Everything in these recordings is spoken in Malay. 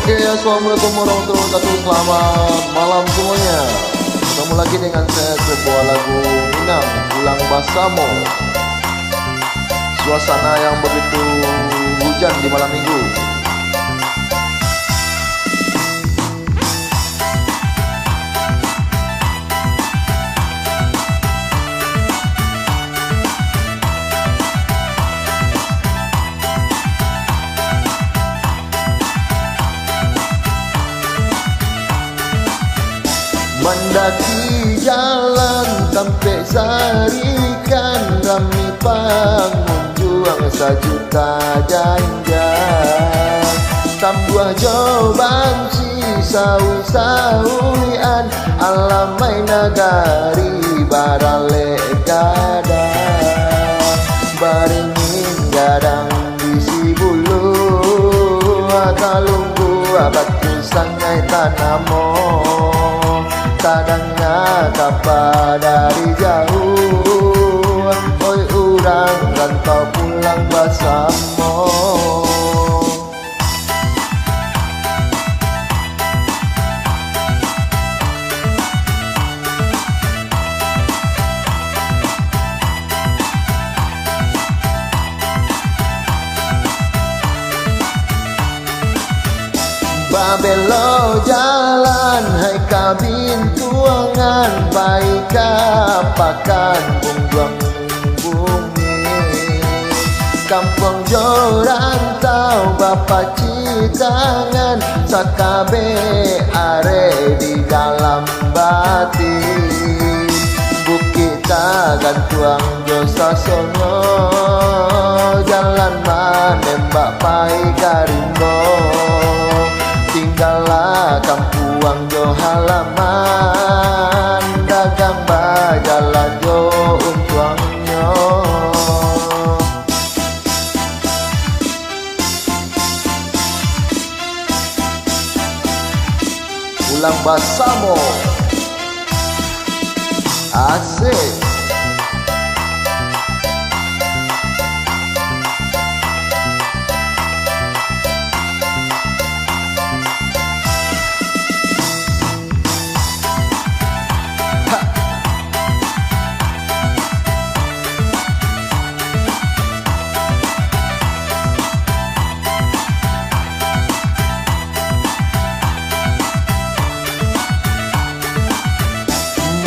Oke, assalamualaikum warahmatullahi wabarakatuh. Selamat malam semuanya. Ketemu lagi dengan saya, sebuah lagu Minang Pulang Basamo. Suasana yang begitu hujan di malam minggu. Mendaki jalan sampai sarikan, rami pengunjung sejuta janjang. Tambuah joban si sawi-sawian, alamai nagari barale gadang. Baringin gadang di si bulu, kalunggu batu sangai tanamo. Kadangnya kapa dari jauh, oi urang rantau pulang Basamo. Babelo jalan hai kabin tuangan, baik kapakan bungguang bumi. Kampung jorantau bapak citangan, sakabe are di dalam batin. Bukit gantuang josa sono, jalan menembak pai karimbo. Tinggallah kampuang jo halaman, dagang bajalan jo untuangnya. Pulang Basamo asik.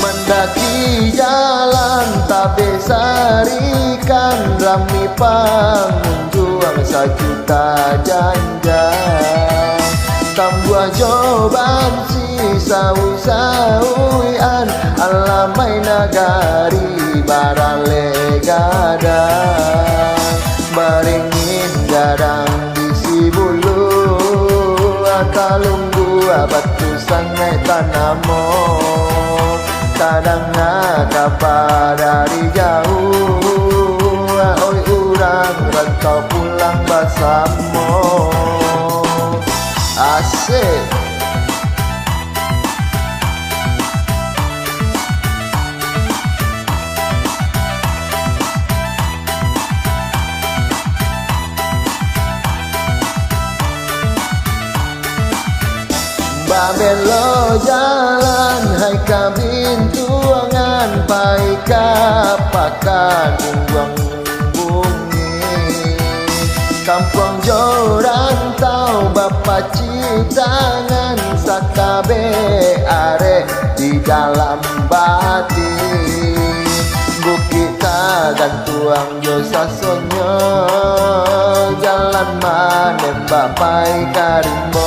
Mendaki jalan tabe sarikan, rami pengunjung sejuta janjang. Tambuah joban si sawi-sawian, alamai nagari barale gadang. Baringin gadang di si bulu, kalunggu batu sangai tanamo. Kadangnya kapa dari jauh, oi urang rantau pulang Basamo. Asik. Babelo jalan hai kabin tuangan, baik kapakan bungguang bumi. Kampung jorantau bapak citangan, sakabe are di dalam batin. Bukit gantuang josa sonyo, jalan menembak pai karimbo.